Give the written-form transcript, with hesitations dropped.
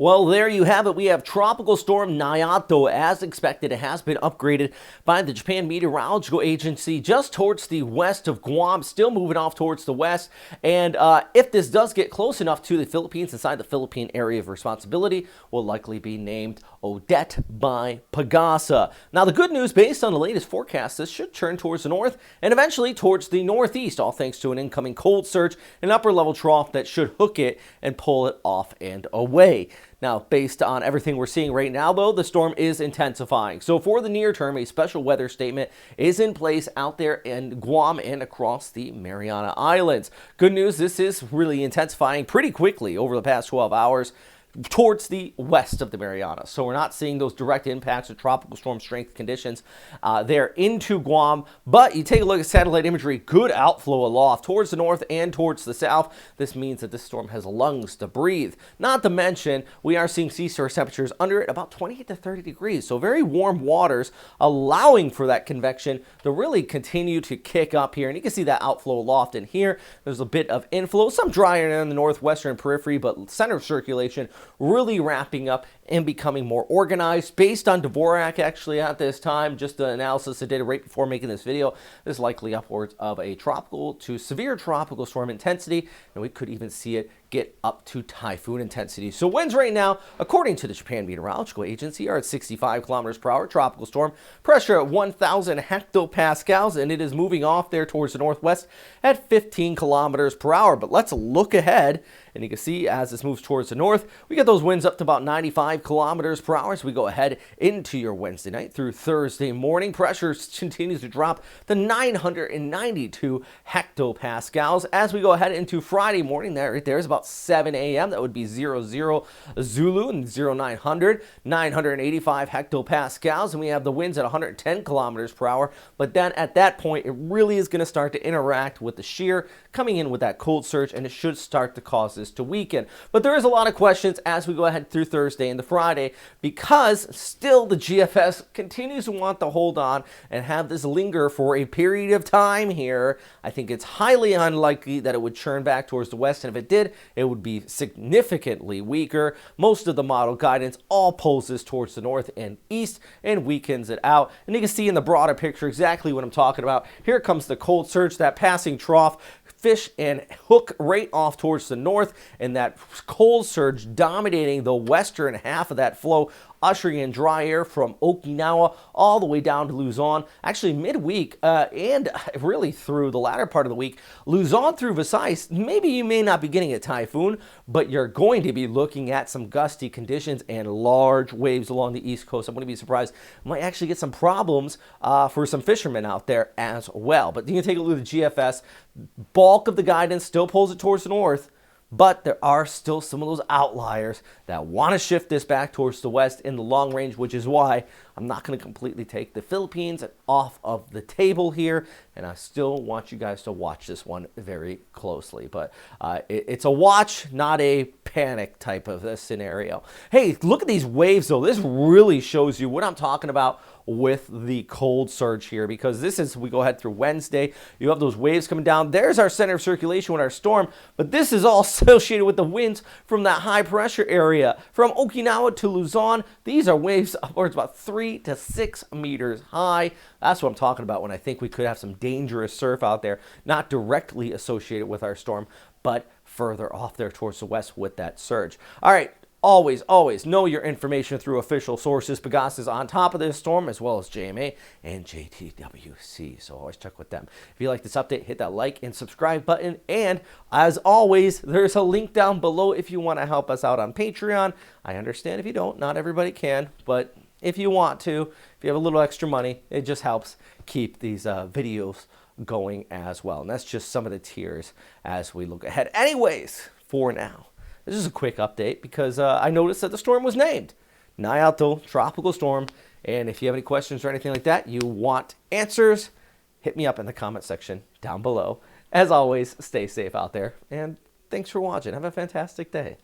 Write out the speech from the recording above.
Well, there you have it. We have Tropical Storm Nyatoh. As expected, it has been upgraded by the Japan Meteorological Agency just towards the west of Guam, still moving off towards the west. And if this does get close enough to the Philippines, inside the Philippine area of responsibility, will likely be named Odette by Pagasa. Now, the good news, based on the latest forecast, this should turn towards the north and eventually towards the northeast, all thanks to an incoming cold surge, an upper-level trough that should hook it and pull it off and away. Now, based on everything we're seeing right now, though, the storm is intensifying. So for the near term, a special weather statement is in place out there in Guam and across the Mariana Islands. Good news, this is really intensifying pretty quickly over the past 12 hours. Towards the west of the Marianas. So we're not seeing those direct impacts of tropical storm strength conditions there into Guam. But you take a look at satellite imagery, good outflow aloft towards the north and towards the south. This means that this storm has lungs to breathe. Not to mention, we are seeing sea surface temperatures under it about 28 to 30 degrees. So very warm waters, allowing for that convection to really continue to kick up here. And you can see that outflow aloft in here. There's a bit of inflow, some drier in the northwestern periphery, but center of circulation really wrapping up and becoming more organized. Based on Dvorak, actually, at this time, just the analysis I did right before making this video, this is likely upwards of a tropical to severe tropical storm intensity, and we could even see it get up to typhoon intensity. So winds right now, according to the Japan Meteorological Agency, are at 65 kilometers per hour. Tropical storm pressure at 1,000 hectopascals, and it is moving off there towards the northwest at 15 kilometers per hour. But let's look ahead, and you can see as this moves towards the north, we get those winds up to about 95 kilometers per hour. So we go ahead into your Wednesday night through Thursday morning. Pressure continues to drop to 992 hectopascals. As we go ahead into Friday morning, right there is about 7 a.m. That would be 00 Zulu and 0900, 985 hectopascals, and we have the winds at 110 kilometers per hour. But then at that point, it really is going to start to interact with the shear coming in with that cold surge, and it should start to cause this to weaken. But there is a lot of questions as we go ahead through Thursday into Friday, because still the GFS continues to want to hold on and have this linger for a period of time here. I think it's highly unlikely that it would churn back towards the west, and if it did, it would be significantly weaker. Most of the model guidance all pulls this towards the north and east and weakens it out. And you can see in the broader picture exactly what I'm talking about. Here comes the cold surge, that passing trough, fish and hook right off towards the north, and that cold surge dominating the western half of that flow, ushering in dry air from Okinawa all the way down to Luzon. Actually, midweek and really through the latter part of the week, Luzon through Visayas, maybe you may not be getting a typhoon, but you're going to be looking at some gusty conditions and large waves along the east coast. I'm going to be surprised. Might actually get some problems for some fishermen out there as well. But you can take a look at the GFS. Bulk of the guidance still pulls it towards the north, but there are still some of those outliers that want to shift this back towards the west in the long range, which is why I'm not going to completely take the Philippines off of the table here, and I still want you guys to watch this one very closely. But it's a watch, not a panic type of a scenario. Hey, look at these waves, though. This really shows you what I'm talking about with the cold surge here, because this is, we go ahead through Wednesday, you have those waves coming down. There's our center of circulation with our storm, but this is all associated with the winds from that high pressure area from Okinawa to Luzon. These are waves upwards about 3 to 6 meters high. That's what I'm talking about when I think we could have some dangerous surf out there, not directly associated with our storm, but further off there towards the west with that surge. All right. Always know your information through official sources. Pagasa is on top of this storm, as well as JMA and JTWC. So always check with them. If you like this update, hit that like and subscribe button. And as always, there's a link down below if you want to help us out on Patreon. I understand if you don't, not everybody can, but if you want to, if you have a little extra money, it just helps keep these videos going as well. And that's just some of the tiers as we look ahead. Anyways, for now, this is a quick update because I noticed that the storm was named Nyatoh Tropical Storm. And if you have any questions or anything like that, you want answers, hit me up in the comment section down below. As always, stay safe out there, and thanks for watching. Have a fantastic day.